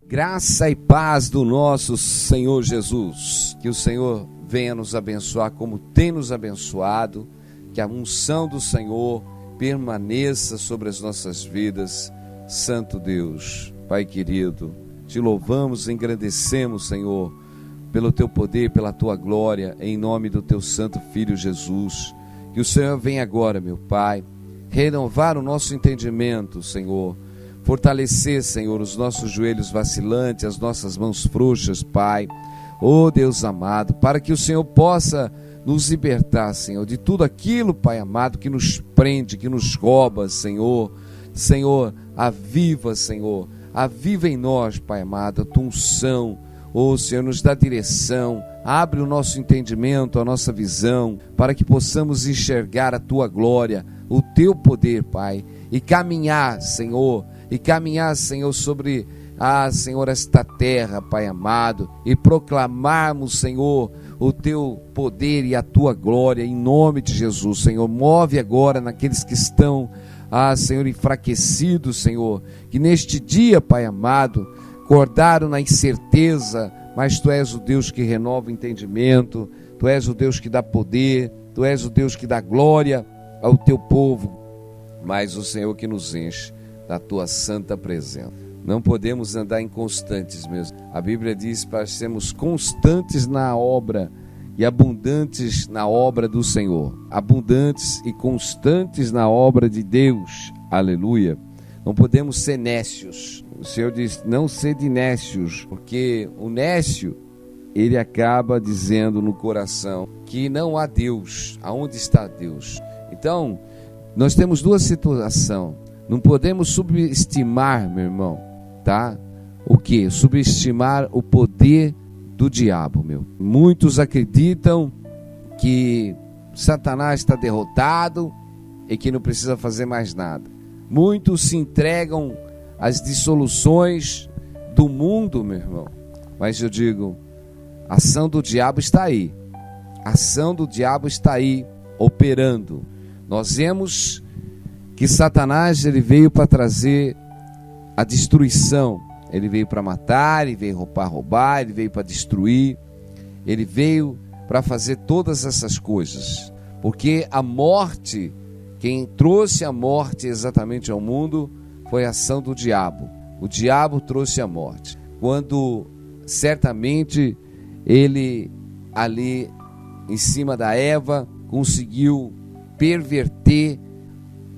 Graça e paz do nosso Senhor Jesus. Que o Senhor venha nos abençoar como tem nos abençoado. Que a unção do Senhor permaneça sobre as nossas vidas. Santo Deus, Pai querido, te louvamos e engrandecemos, Senhor, pelo teu poder, pela tua glória, em nome do teu santo Filho Jesus. Que o Senhor venha agora, meu Pai, renovar o nosso entendimento, Senhor. Fortalecer, Senhor, os nossos joelhos vacilantes, as nossas mãos frouxas, Pai. Oh Deus amado, para que o Senhor possa nos libertar, Senhor, de tudo aquilo, Pai amado, que nos prende, que nos rouba, Senhor. Senhor, aviva, Senhor, aviva em nós, Pai amado, a tua unção. Oh Senhor, nos dá direção, abre o nosso entendimento, a nossa visão, para que possamos enxergar a tua glória, o teu poder, Pai, e caminhar, Senhor, sobre, Senhor, esta terra, Pai amado, e proclamarmos, Senhor, o teu poder e a tua glória, em nome de Jesus, Senhor. Move agora naqueles que estão, Senhor, enfraquecidos, Senhor, que neste dia, Pai amado, acordaram na incerteza, mas Tu és o Deus que renova o entendimento, Tu és o Deus que dá poder, Tu és o Deus que dá glória ao Teu povo, mas o Senhor que nos enche da Tua santa presença. Não podemos andar inconstantes mesmo. A Bíblia diz para sermos constantes na obra e abundantes na obra do Senhor. Abundantes e constantes na obra de Deus. Aleluia. Não podemos ser nécios. O Senhor diz, não sede nécios, porque o nécio, ele acaba dizendo no coração que não há Deus. Aonde está Deus? Então, nós temos duas situações. Não podemos subestimar, meu irmão, tá? O que? Subestimar o poder do diabo, meu. Muitos acreditam que Satanás está derrotado e que não precisa fazer mais nada. Muitos se entregam às dissoluções do mundo, meu irmão. Mas eu digo, a ação do diabo está aí. A ação do diabo está aí, operando. Nós vemos que Satanás, ele veio para trazer a destruição. Ele veio para matar, ele veio para roubar, ele veio para destruir. Ele veio para fazer todas essas coisas. Porque a morte, quem trouxe a morte exatamente ao mundo, foi a ação do diabo. O diabo trouxe a morte. Quando certamente ele ali em cima da Eva conseguiu perverter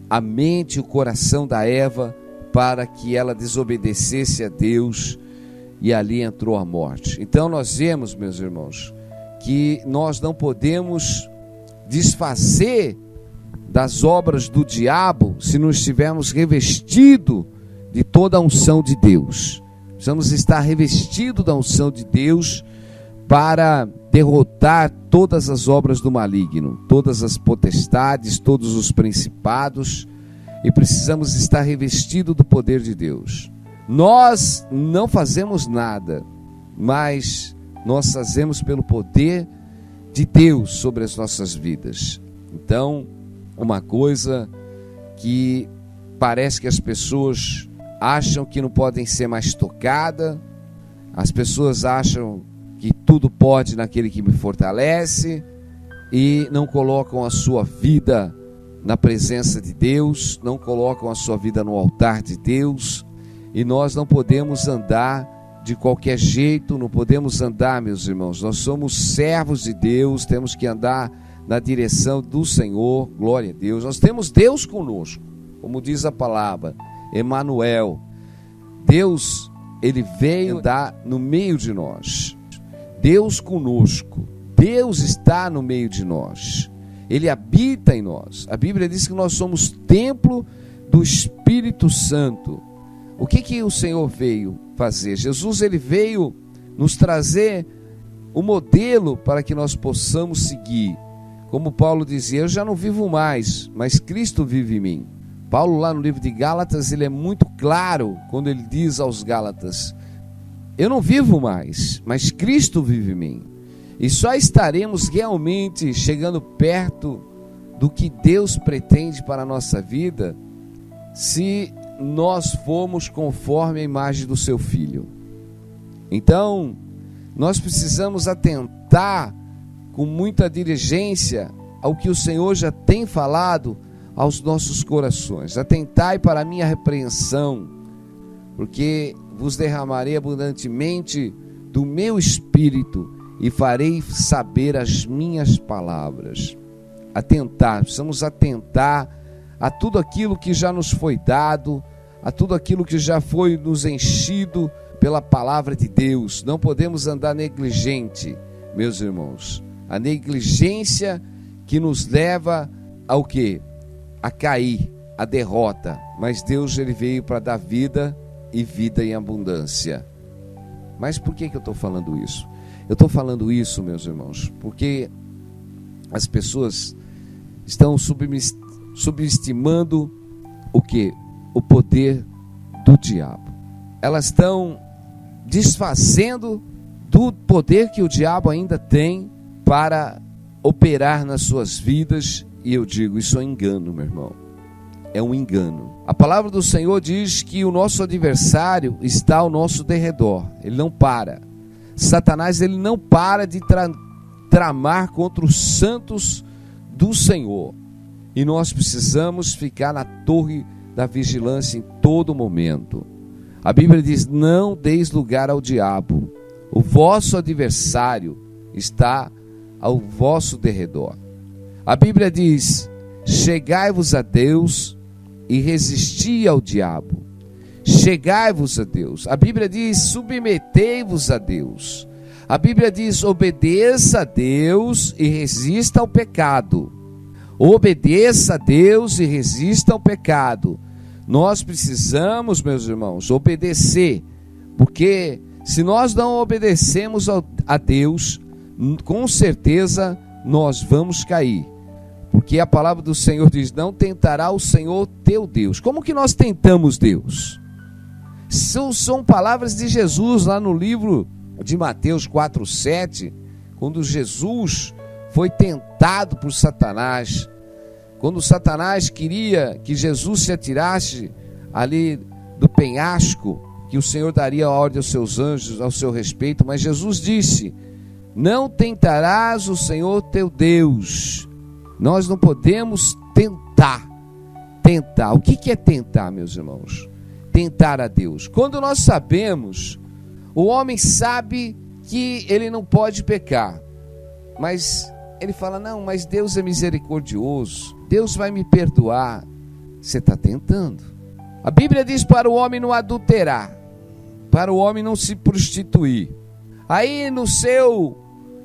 a mente e o coração da Eva para que ela desobedecesse a Deus, e ali entrou a morte. Então nós vemos, meus irmãos, que nós não podemos desfazer das obras do diabo se não estivermos revestidos de toda a unção de Deus. Precisamos estar revestidos da unção de Deus para derrotar todas as obras do maligno, todas as potestades, todos os principados, e precisamos estar revestidos do poder de Deus. Nós não fazemos nada, mas nós fazemos pelo poder de Deus sobre as nossas vidas. Então, uma coisa que parece que as pessoas acham que não podem ser mais tocada, as pessoas acham que tudo pode naquele que me fortalece, e não colocam a sua vida na presença de Deus, não colocam a sua vida no altar de Deus. E nós não podemos andar de qualquer jeito, não podemos andar, meus irmãos. Nós somos servos de Deus, temos que andar na direção do Senhor, glória a Deus. Nós temos Deus conosco, como diz a palavra, Emanuel. Deus, ele veio andar no meio de nós. Deus conosco, Deus está no meio de nós, Ele habita em nós. A Bíblia diz que nós somos templo do Espírito Santo. O que o Senhor veio fazer? Jesus, ele veio nos trazer o modelo para que nós possamos seguir. Como Paulo dizia, eu já não vivo mais, mas Cristo vive em mim. Paulo, lá no livro de Gálatas, ele é muito claro quando ele diz aos Gálatas, eu não vivo mais, mas Cristo vive em mim. E só estaremos realmente chegando perto do que Deus pretende para a nossa vida se nós formos conforme a imagem do seu Filho. Então, nós precisamos atentar com muita diligência ao que o Senhor já tem falado aos nossos corações. Atentai para a minha repreensão, porque vos derramarei abundantemente do meu espírito e farei saber as minhas palavras. Atentar, precisamos atentar a tudo aquilo que já nos foi dado, a tudo aquilo que já foi nos enchido pela palavra de Deus. Não podemos andar negligente, meus irmãos. A negligência que nos leva ao quê? A cair, a derrota. Mas Deus, ele veio para dar vida e vida em abundância. Mas por que eu estou falando isso? Eu estou falando isso, meus irmãos, porque as pessoas estão subestimando o quê? O poder do diabo. Elas estão desfazendo do poder que o diabo ainda tem para operar nas suas vidas. E eu digo, isso é um engano, meu irmão. É um engano. A palavra do Senhor diz que o nosso adversário está ao nosso derredor. Ele não para. Satanás, ele não para de tramar contra os santos do Senhor. E nós precisamos ficar na torre da vigilância em todo momento. A Bíblia diz, não deis lugar ao diabo. O vosso adversário está ao vosso derredor. A Bíblia diz, chegai-vos a Deus e resisti ao diabo. Chegai-vos a Deus. A Bíblia diz, submetei-vos a Deus. A Bíblia diz, obedeça a Deus e resista ao pecado. Obedeça a Deus e resista ao pecado. Nós precisamos, meus irmãos, obedecer, porque se nós não obedecemos a Deus, com certeza nós vamos cair. Porque a palavra do Senhor diz, não tentará o Senhor teu Deus. Como que nós tentamos Deus? São palavras de Jesus lá no livro de Mateus 4:7, quando Jesus foi tentado por Satanás. Quando Satanás queria que Jesus se atirasse ali do penhasco, que o Senhor daria a ordem aos seus anjos ao seu respeito, mas Jesus disse, não tentarás o Senhor teu Deus. Nós não podemos tentar. O que é tentar, meus irmãos? Tentar a Deus. Quando nós sabemos, o homem sabe que ele não pode pecar, mas ele fala, não, mas Deus é misericordioso, Deus vai me perdoar. Você está tentando. A Bíblia diz para o homem não adulterar, para o homem não se prostituir. Aí no seu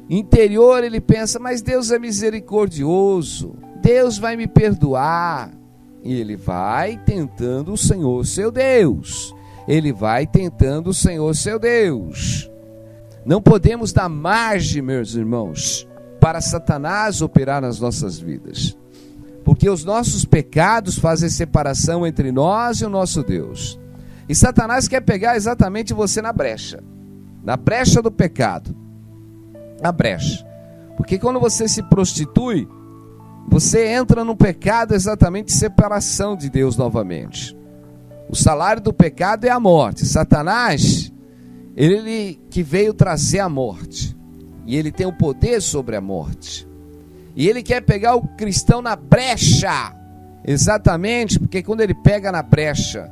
interior ele pensa, mas Deus é misericordioso, Deus vai me perdoar. E ele vai tentando o Senhor seu Deus. Ele vai tentando o Senhor seu Deus. Não podemos dar margem, meus irmãos, para Satanás operar nas nossas vidas. Porque os nossos pecados fazem separação entre nós e o nosso Deus. E Satanás quer pegar exatamente você na brecha do pecado. Na brecha. Porque quando você se prostitui, você entra no pecado exatamente de separação de Deus novamente. O salário do pecado é a morte. Satanás, ele que veio trazer a morte. E ele tem o poder sobre a morte. E ele quer pegar o cristão na brecha. Exatamente, porque quando ele pega na brecha,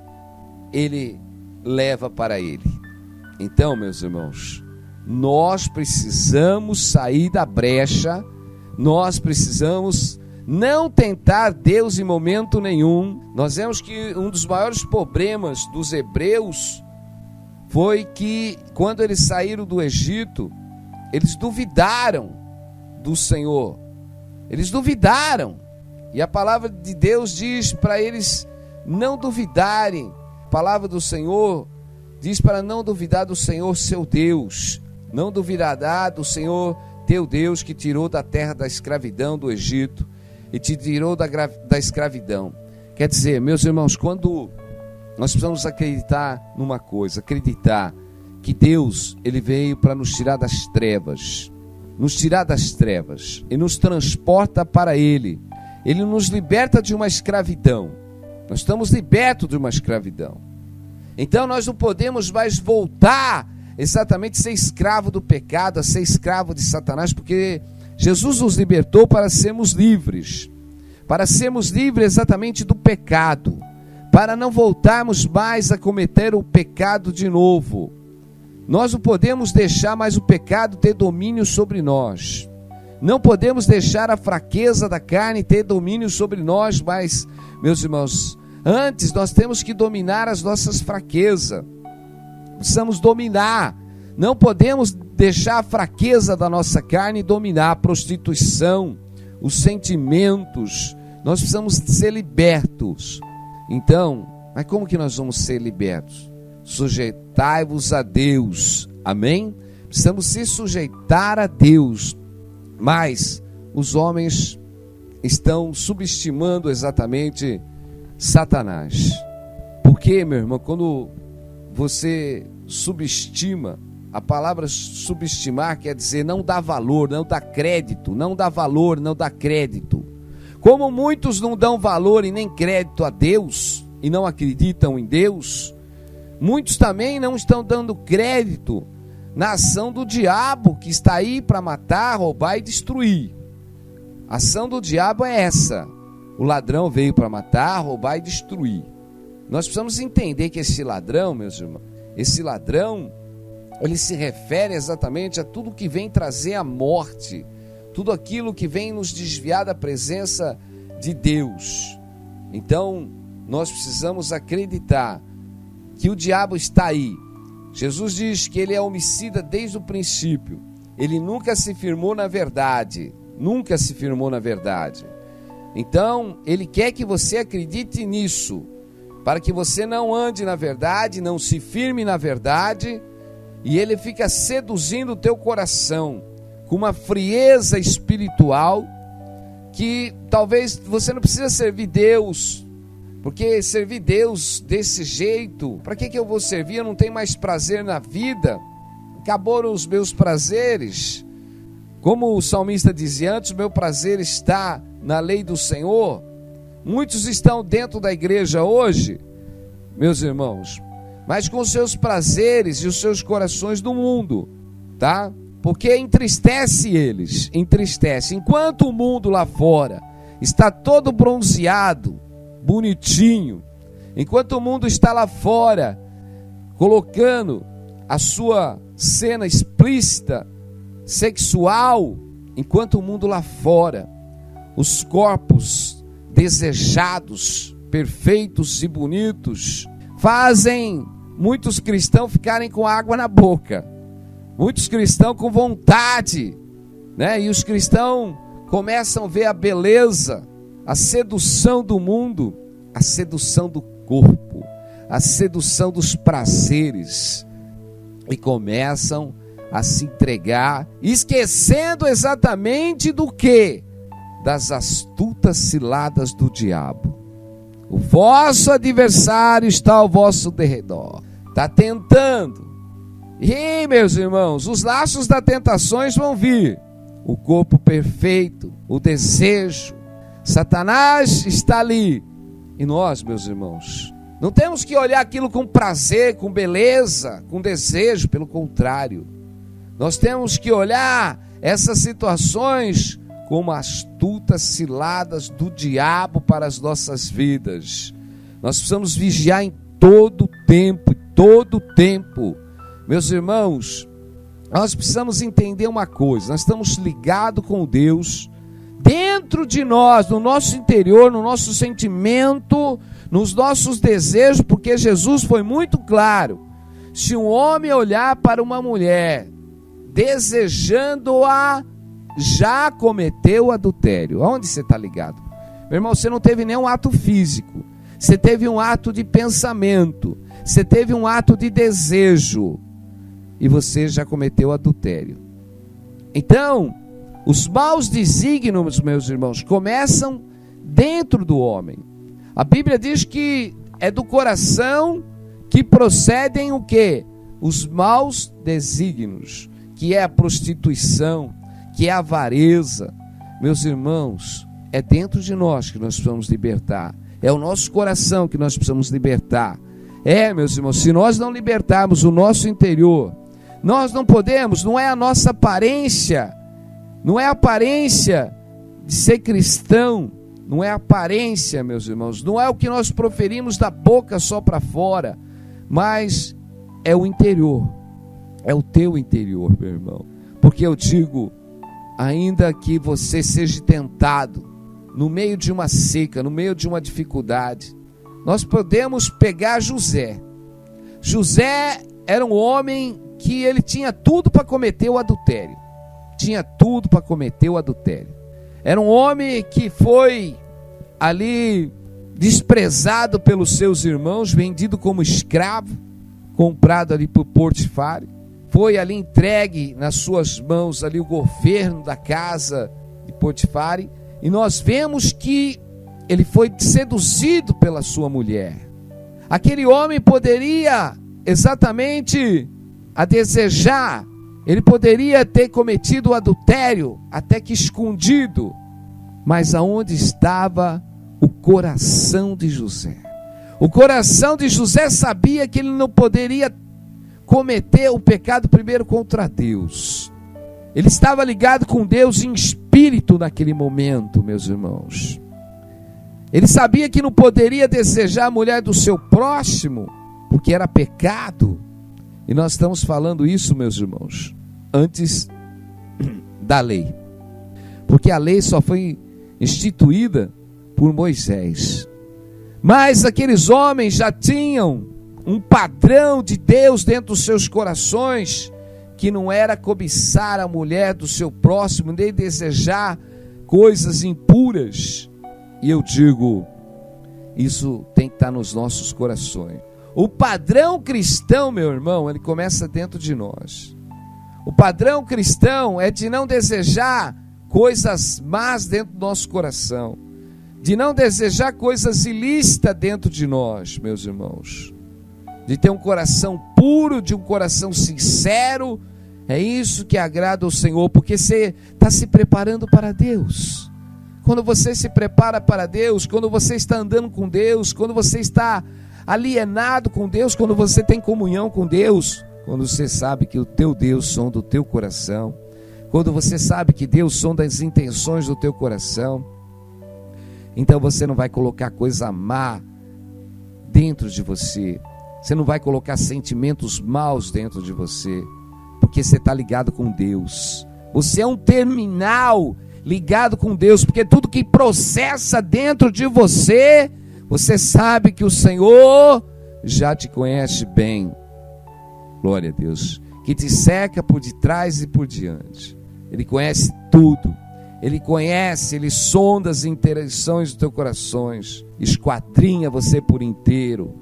ele leva para ele. Então, meus irmãos, nós precisamos sair da brecha. Nós precisamos não tentar Deus em momento nenhum. Nós vemos que um dos maiores problemas dos hebreus foi que quando eles saíram do Egito, eles duvidaram do Senhor. Eles duvidaram. E a palavra de Deus diz para eles não duvidarem. A palavra do Senhor diz para não duvidar do Senhor seu Deus. Não duvidará do Senhor teu Deus que tirou da terra da escravidão do Egito e te tirou da escravidão. Quer dizer, meus irmãos, quando nós precisamos acreditar numa coisa, acreditar que Deus, ele veio para nos tirar das trevas e nos transporta para ele. Ele nos liberta de uma escravidão. Nós estamos libertos de uma escravidão. Então nós não podemos mais voltar exatamente ser escravo do pecado, a ser escravo de Satanás, porque Jesus nos libertou para sermos livres exatamente do pecado, para não voltarmos mais a cometer o pecado de novo. Nós não podemos deixar mais o pecado ter domínio sobre nós. Não podemos deixar a fraqueza da carne ter domínio sobre nós, mas, meus irmãos, antes nós temos que dominar as nossas fraquezas. Precisamos dominar. Não podemos deixar a fraqueza da nossa carne dominar a prostituição, os sentimentos. Nós precisamos ser libertos. Então, mas como que nós vamos ser libertos? Sujeitai-vos a Deus. Amém? Precisamos se sujeitar a Deus. Mas os homens estão subestimando exatamente Satanás. Porque, meu irmão, quando você subestima, a palavra subestimar quer dizer não dá valor, não dá crédito, não dá valor, não dá crédito. Como muitos não dão valor e nem crédito a Deus e não acreditam em Deus, muitos também não estão dando crédito na ação do diabo, que está aí para matar, roubar e destruir. A ação do diabo é essa: o ladrão veio para matar, roubar e destruir. Nós precisamos entender que esse ladrão, meus irmãos, esse ladrão, ele se refere exatamente a tudo que vem trazer a morte, tudo aquilo que vem nos desviar da presença de Deus. Então, nós precisamos acreditar que o diabo está aí. Jesus diz que ele é homicida desde o princípio. Ele nunca se firmou na verdade. Nunca se firmou na verdade. Então, ele quer que você acredite nisso, para que você não ande na verdade, não se firme na verdade, e ele fica seduzindo o teu coração com uma frieza espiritual, que talvez você não precisa servir Deus, porque servir Deus desse jeito, para que eu vou servir? Eu não tenho mais prazer na vida, acabaram os meus prazeres. Como o salmista dizia antes, o meu prazer está na lei do Senhor. Muitos estão dentro da igreja hoje, meus irmãos, mas com os seus prazeres e os seus corações do mundo, tá? Porque entristece eles, entristece. Enquanto o mundo lá fora está todo bronzeado, bonitinho, enquanto o mundo está lá fora colocando a sua cena explícita, sexual, enquanto o mundo lá fora, os corpos desejados, perfeitos e bonitos, fazem muitos cristãos ficarem com água na boca, muitos cristãos com vontade, né? E os cristãos começam a ver a beleza, a sedução do mundo, a sedução do corpo, a sedução dos prazeres, e começam a se entregar, esquecendo exatamente do que? Das astutas ciladas do diabo. O vosso adversário está ao vosso derredor, está tentando. E, meus irmãos, os laços das tentações vão vir. O corpo perfeito, o desejo. Satanás está ali. E nós, meus irmãos, não temos que olhar aquilo com prazer, com beleza, com desejo, pelo contrário. Nós temos que olhar essas situações como astutas ciladas do diabo para as nossas vidas. Nós precisamos vigiar em todo tempo. Meus irmãos, nós precisamos entender uma coisa: nós estamos ligados com Deus, dentro de nós, no nosso interior, no nosso sentimento, nos nossos desejos, porque Jesus foi muito claro: se um homem olhar para uma mulher desejando-a, já cometeu adultério. Aonde você está ligado? Meu irmão, você não teve nenhum ato físico, você teve um ato de pensamento, você teve um ato de desejo, e você já cometeu adultério. Então, os maus desígnios, meus irmãos, começam dentro do homem. A Bíblia diz que é do coração que procedem o quê? Os maus desígnios, que é a prostituição, que é a avareza. Meus irmãos, é dentro de nós que nós precisamos libertar. É o nosso coração que nós precisamos libertar. Meus irmãos, se nós não libertarmos o nosso interior, Nós não podemos, não é a nossa aparência, não é a aparência de ser cristão, não é a aparência, meus irmãos, não é o que nós proferimos da boca só para fora, mas é o interior, é o teu interior, meu irmão. Porque eu digo, ainda que você seja tentado, no meio de uma seca, no meio de uma dificuldade, nós podemos pegar José. José era um homem que ele tinha tudo para cometer o adultério. Tinha tudo para cometer o adultério. Era um homem que foi ali desprezado pelos seus irmãos, vendido como escravo, comprado ali por Potifar. Foi ali entregue nas suas mãos ali o governo da casa de Potifar. E nós vemos que ele foi seduzido pela sua mulher. Aquele homem poderia exatamente a desejar, ele poderia ter cometido o adultério, até que escondido, mas aonde estava o coração de José? O coração de José sabia que ele não poderia cometer o pecado primeiro contra Deus. Ele estava ligado com Deus em espírito naquele momento, meus irmãos. Ele sabia que não poderia desejar a mulher do seu próximo, porque era pecado. E nós estamos falando isso, meus irmãos, antes da lei. Porque a lei só foi instituída por Moisés. Mas aqueles homens já tinham um padrão de Deus dentro dos seus corações, que não era cobiçar a mulher do seu próximo, nem desejar coisas impuras. E eu digo, isso tem que estar nos nossos corações. O padrão cristão, meu irmão, ele começa dentro de nós. O padrão cristão é de não desejar coisas más dentro do nosso coração, de não desejar coisas ilícitas dentro de nós, meus irmãos, de ter um coração puro, de um coração sincero. É isso que agrada ao Senhor, porque você está se preparando para Deus. Quando você se prepara para Deus, quando você está andando com Deus, quando você está alienado com Deus, quando você tem comunhão com Deus, quando você sabe que o teu Deus sonda o teu coração, quando você sabe que Deus sonda as intenções do teu coração, então você não vai colocar coisa má dentro de você, você não vai colocar sentimentos maus dentro de você, porque você está ligado com Deus. Você é um terminal ligado com Deus, porque tudo que processa dentro de você, você sabe que o Senhor já te conhece bem. Glória a Deus. Que te cerca por detrás e por diante. Ele conhece tudo. Ele conhece, ele sonda as intenções do teu coração, esquadrinha você por inteiro.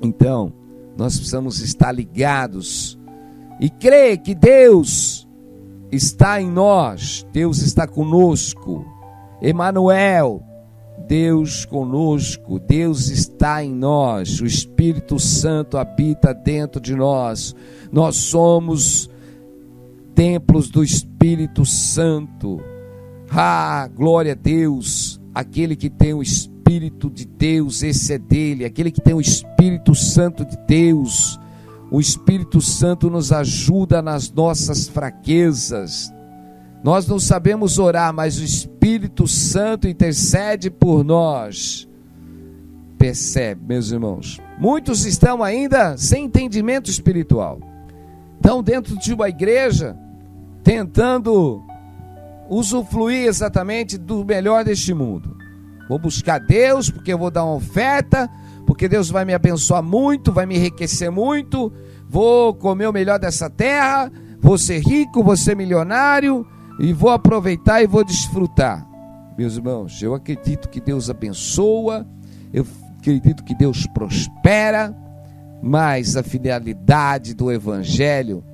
Então, nós precisamos estar ligados e crer que Deus está em nós, Deus está conosco. Emanuel, Deus conosco, Deus está em nós, o Espírito Santo habita dentro de nós. Nós somos templos do Espírito Santo. Glória a Deus. Aquele que tem o Espírito de Deus, esse é dele. Aquele que tem o Espírito Santo de Deus, o Espírito Santo nos ajuda nas nossas fraquezas. Nós não sabemos orar, mas o Espírito Santo intercede por nós. Percebe, meus irmãos? Muitos estão ainda sem entendimento espiritual. Estão dentro de uma igreja, tentando usufruir exatamente do melhor deste mundo. Vou buscar Deus, porque eu vou dar uma oferta, porque Deus vai me abençoar muito, vai me enriquecer muito, vou comer o melhor dessa terra, vou ser rico, vou ser milionário, e vou aproveitar e vou desfrutar. Meus irmãos, eu acredito que Deus abençoa, eu acredito que Deus prospera, mas a finalidade do Evangelho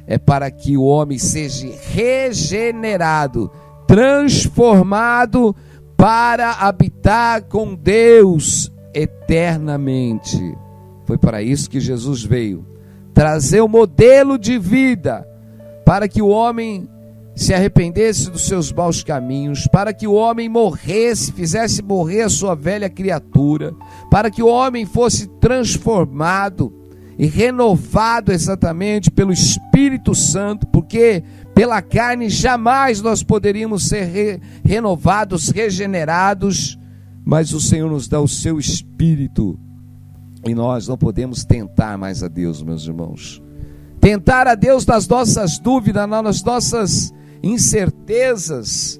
é para que o homem seja regenerado, transformado para habitar com Deus eternamente. Foi para isso que Jesus veio, trazer o modelo de vida, para que o homem se arrependesse dos seus maus caminhos, para que o homem morresse, fizesse morrer a sua velha criatura, para que o homem fosse transformado e renovado exatamente pelo Espírito Santo, porque pela carne jamais nós poderíamos ser renovados, regenerados, mas o Senhor nos dá o seu Espírito, e nós não podemos tentar mais a Deus, meus irmãos. Tentar a Deus nas nossas dúvidas, nas nossas incertezas.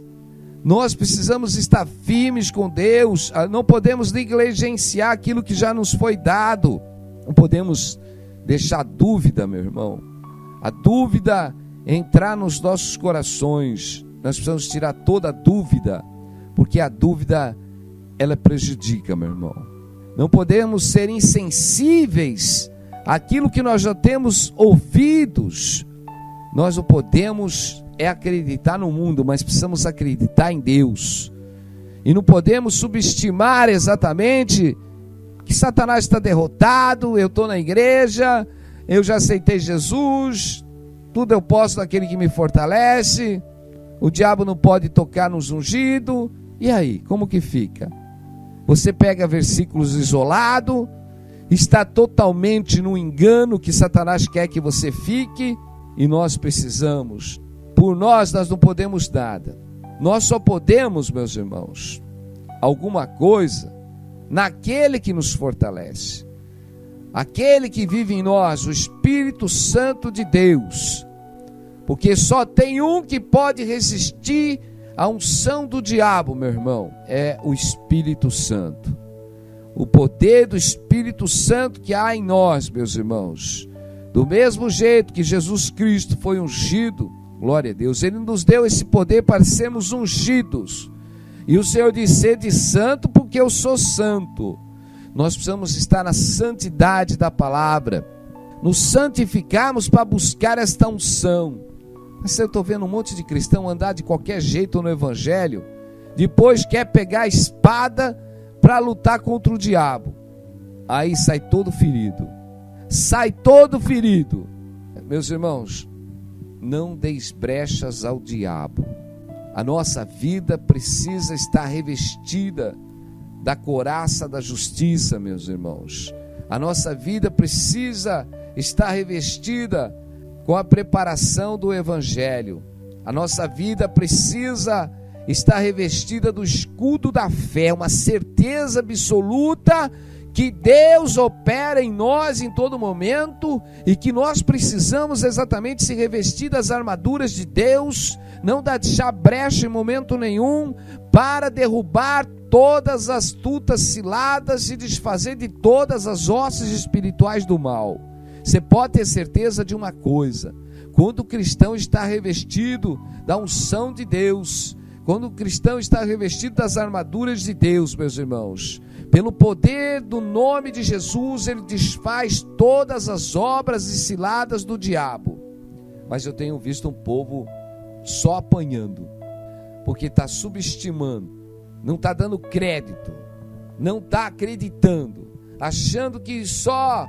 Nós precisamos estar firmes com Deus, não podemos negligenciar aquilo que já nos foi dado, não podemos deixar dúvida, meu irmão. A dúvida entrar nos nossos corações. Nós precisamos tirar toda a dúvida, porque a dúvida, ela prejudica, meu irmão. Não podemos ser insensíveis àquilo que nós já temos ouvidos. Nós não podemos acreditar no mundo, mas precisamos acreditar em Deus. E não podemos subestimar exatamente que Satanás está derrotado. Eu estou na igreja, eu já aceitei Jesus, tudo eu posso naquele que me fortalece, o diabo não pode tocar nos ungidos. E aí, como que fica? Você pega versículos isolados, está totalmente no engano que Satanás quer que você fique, e nós precisamos, por nós não podemos nada. Nós só podemos, meus irmãos, alguma coisa naquele que nos fortalece, aquele que vive em nós, o Espírito Santo de Deus, porque só tem um que pode resistir à unção do diabo, meu irmão, é o Espírito Santo. O poder do Espírito Santo que há em nós, meus irmãos, do mesmo jeito que Jesus Cristo foi ungido, glória a Deus, Ele nos deu esse poder para sermos ungidos. E o Senhor diz: sede santo, porque eu sou santo. Nós precisamos estar na santidade da palavra, nos santificarmos para buscar esta unção. Mas eu estou vendo um monte de cristão andar de qualquer jeito no evangelho, depois quer pegar a espada para lutar contra o diabo, aí sai todo ferido. Meus irmãos, não deis brechas ao diabo. A nossa vida precisa estar revestida da couraça da justiça, meus irmãos. A nossa vida precisa estar revestida com a preparação do evangelho. A nossa vida precisa estar revestida do escudo da fé, uma certeza absoluta que Deus opera em nós em todo momento, e que nós precisamos exatamente se revestir das armaduras de Deus, não deixar brecha em momento nenhum, para derrubar todas as astutas ciladas e desfazer de todas as hostes espirituais do mal. Você pode ter certeza de uma coisa: quando o cristão está revestido da unção de Deus, quando o cristão está revestido das armaduras de Deus, meus irmãos, pelo poder do nome de Jesus, ele desfaz todas as obras e ciladas do diabo. Mas eu tenho visto um povo só apanhando, porque está subestimando, não está dando crédito, não está acreditando, achando que só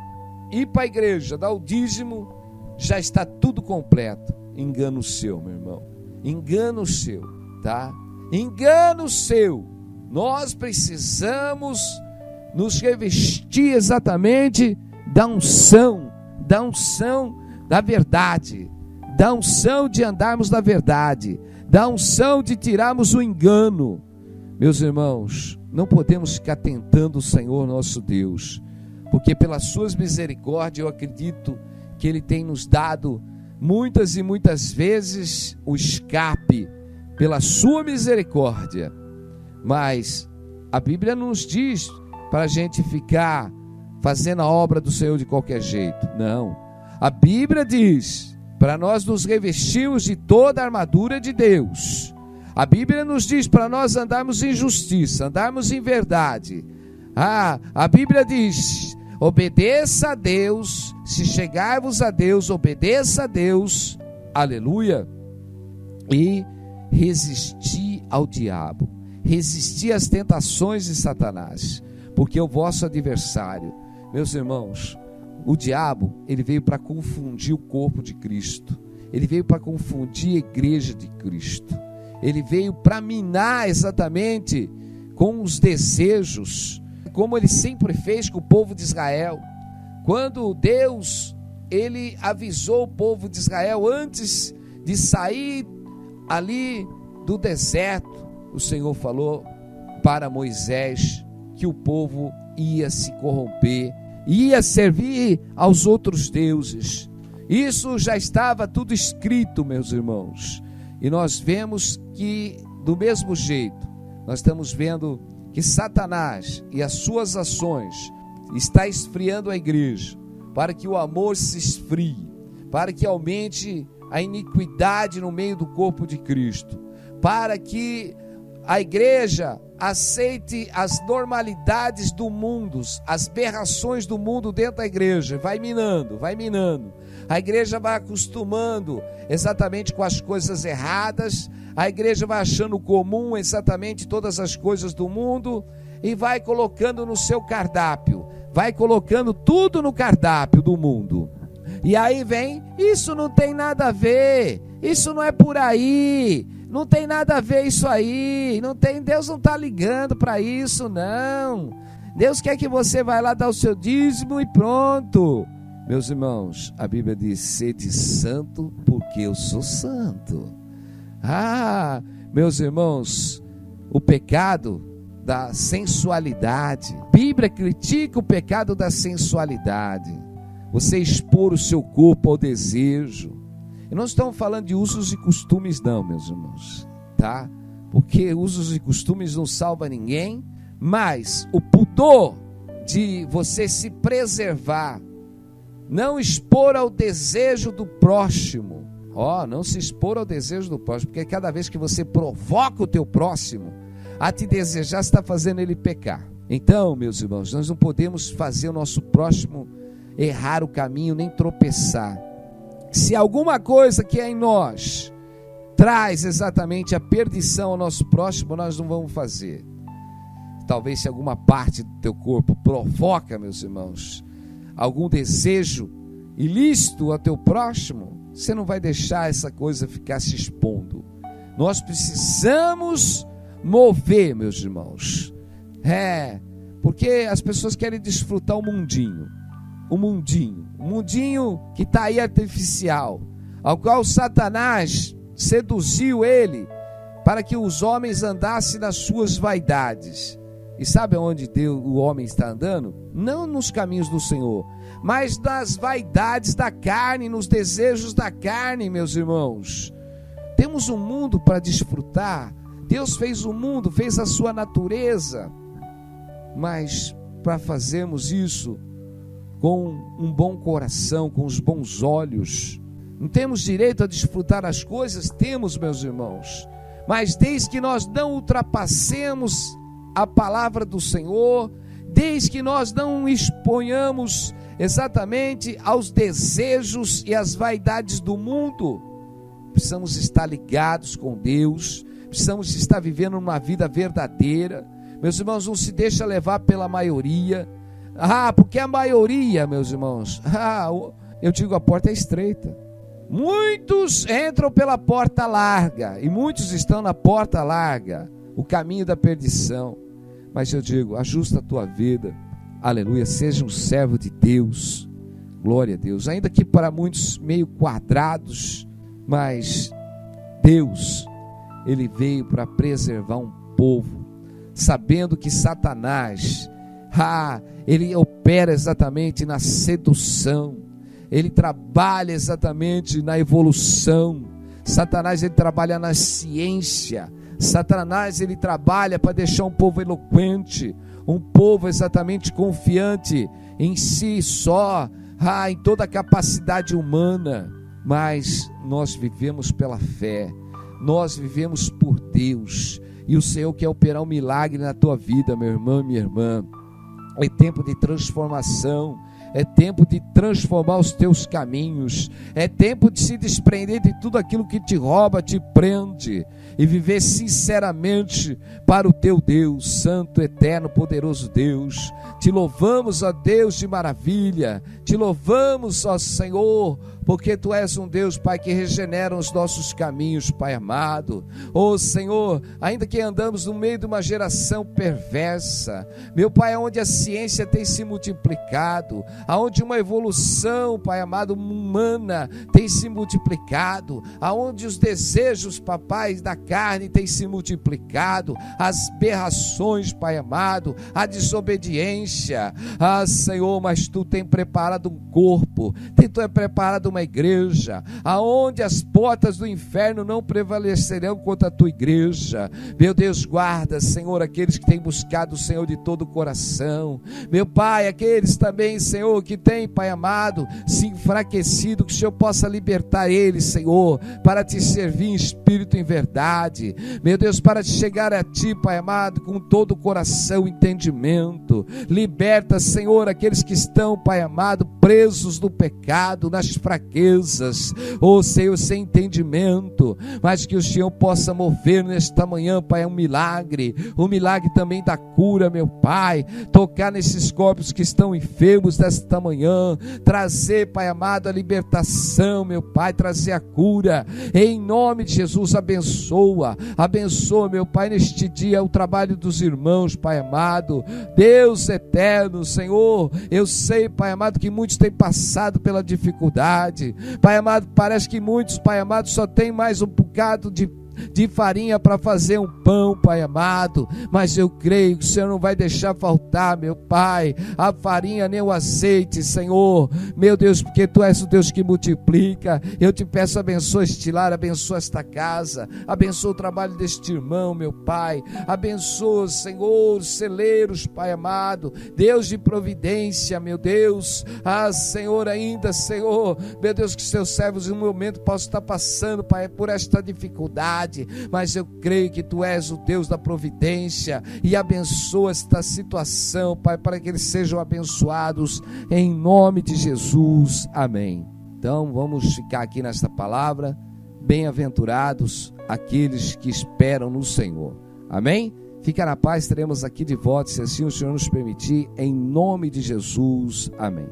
ir para a igreja, dar o dízimo, já está tudo completo. Engano seu, meu irmão, engano seu, tá? Engano seu. Nós precisamos nos revestir exatamente da unção da verdade, da unção de andarmos na verdade, da unção de tirarmos o engano. Meus irmãos, não podemos ficar tentando o Senhor nosso Deus, porque pelas suas misericórdias eu acredito que Ele tem nos dado muitas e muitas vezes o escape pela sua misericórdia. Mas a Bíblia não nos diz para a gente ficar fazendo a obra do Senhor de qualquer jeito. Não. A Bíblia diz para nós nos revestirmos de toda a armadura de Deus. A Bíblia nos diz para nós andarmos em justiça, andarmos em verdade. A Bíblia diz: obedeça a Deus, se chegar-vos a Deus, obedeça a Deus, aleluia, e resistir ao diabo, resistir às tentações de Satanás, porque é o vosso adversário. Meus irmãos, o diabo, ele veio para confundir o corpo de Cristo, ele veio para confundir a igreja de Cristo, ele veio para minar exatamente com os desejos, como ele sempre fez com o povo de Israel. Quando Deus, ele avisou o povo de Israel antes de sair ali do deserto, o Senhor falou para Moisés que o povo ia se corromper, ia servir aos outros deuses. Isso já estava tudo escrito, meus irmãos. E nós vemos que, do mesmo jeito, nós estamos vendo que Satanás e as suas ações está esfriando a igreja, para que o amor se esfrie, para que aumente a iniquidade no meio do corpo de Cristo, para que a igreja aceite as normalidades do mundo, as aberrações do mundo dentro da igreja, vai minando. A igreja vai acostumando exatamente com as coisas erradas, a igreja vai achando comum exatamente todas as coisas do mundo e vai colocando no seu cardápio, vai colocando tudo no cardápio do mundo. E aí vem, isso não tem nada a ver, isso não é por aí, não tem nada a ver isso aí, Deus não está ligando para isso não, Deus quer que você vá lá dar o seu dízimo e pronto. Meus irmãos, a Bíblia diz, sede santo porque eu sou santo. Meus irmãos, o pecado da sensualidade, a Bíblia critica o pecado da sensualidade, você expor o seu corpo ao desejo. E não estamos falando de usos e costumes não, meus irmãos, tá? Porque usos e costumes não salvam ninguém, mas o pudor de você se preservar, não expor ao desejo do próximo, não se expor ao desejo do próximo, porque cada vez que você provoca o teu próximo a te desejar, você está fazendo ele pecar. Então, meus irmãos, nós não podemos fazer o nosso próximo errar o caminho, nem tropeçar. Se alguma coisa que é em nós traz exatamente a perdição ao nosso próximo, nós não vamos fazer. Talvez se alguma parte do teu corpo provoca, meus irmãos, algum desejo ilícito ao teu próximo, você não vai deixar essa coisa ficar se expondo. Nós precisamos mover, meus irmãos. Porque as pessoas querem desfrutar o mundinho que está aí artificial, ao qual Satanás seduziu ele para que os homens andassem nas suas vaidades. E sabe aonde o homem está andando? Não nos caminhos do Senhor, mas nas vaidades da carne, nos desejos da carne, meus irmãos. Temos um mundo para desfrutar. Deus fez o mundo, fez a sua natureza, mas para fazermos isso com um bom coração, com os bons olhos, não temos direito a desfrutar as coisas? Temos, meus irmãos, mas desde que nós não ultrapassemos a palavra do Senhor, desde que nós não exponhamos exatamente aos desejos e às vaidades do mundo, precisamos estar ligados com Deus, precisamos estar vivendo uma vida verdadeira. Meus irmãos, não se deixa levar pela maioria, porque a maioria, meus irmãos, eu digo, a porta é estreita, muitos entram pela porta larga, e muitos estão na porta larga, o caminho da perdição. Mas eu digo, ajusta a tua vida, aleluia, seja um servo de Deus, glória a Deus, ainda que para muitos meio quadrados, mas Deus, ele veio para preservar um povo, sabendo que Satanás, ele opera exatamente na sedução, ele trabalha exatamente na evolução. Satanás, ele trabalha na ciência. Satanás, ele trabalha para deixar um povo eloquente, um povo exatamente confiante em si só, em toda a capacidade humana. Mas nós vivemos pela fé, nós vivemos por Deus, e o Senhor quer operar um milagre na tua vida, meu irmão e minha irmã. É tempo de transformação, é tempo de transformar os teus caminhos, é tempo de se desprender de tudo aquilo que te rouba, te prende, e viver sinceramente para o teu Deus, santo, eterno, poderoso Deus. Te louvamos, ó Deus de maravilha, te louvamos, ó Senhor, porque Tu és um Deus, Pai, que regenera os nossos caminhos, Pai amado. Oh Senhor, ainda que andamos no meio de uma geração perversa, meu Pai, onde a ciência tem se multiplicado, aonde uma evolução, Pai amado, humana tem se multiplicado, aonde os desejos, papai, da carne tem se multiplicado, as aberrações, Pai amado, a desobediência. Senhor, mas Tu tem preparado um corpo, Tu tem preparado uma igreja, aonde as portas do inferno não prevalecerão contra a Tua igreja. Meu Deus, guarda, Senhor, aqueles que têm buscado o Senhor de todo o coração. Meu Pai, aqueles também, Senhor, que têm, Pai amado, se enfraquecido, que o Senhor possa libertar eles, Senhor, para Te servir em espírito e em verdade. Meu Deus, para chegar a Ti, Pai amado, com todo o coração e entendimento. Liberta, Senhor, aqueles que estão, Pai amado, presos no pecado, nas fraquezas, oh Senhor, sem entendimento, mas que o Senhor possa mover nesta manhã, Pai, um milagre também da cura, meu Pai, tocar nesses corpos que estão enfermos nesta manhã, trazer, Pai amado, a libertação, meu Pai, trazer a cura, em nome de Jesus. Abençoa, meu Pai, neste dia o trabalho dos irmãos, Pai amado, Deus eterno, Senhor, eu sei, Pai amado, que muitos têm passado pela dificuldade, Pai amado, parece que muitos, Pai amado, só tem mais um bocado de farinha para fazer um pão, Pai amado, mas eu creio que o Senhor não vai deixar faltar, meu Pai, a farinha nem o azeite, Senhor, meu Deus, porque Tu és o Deus que multiplica. Eu Te peço, abençoa este lar, abençoa esta casa, abençoa o trabalho deste irmão, meu Pai, abençoa, Senhor, os celeiros, Pai amado, Deus de providência, meu Deus, Senhor, ainda, Senhor, meu Deus, que Seus servos em um momento possam estar passando, Pai, por esta dificuldade, mas eu creio que Tu és o Deus da providência e abençoa esta situação, Pai, para que eles sejam abençoados em nome de Jesus, amém. Então vamos ficar aqui nesta palavra. Bem-aventurados aqueles que esperam no Senhor, amém? Fica na paz, estaremos aqui de volta, se assim o Senhor nos permitir, em nome de Jesus, amém.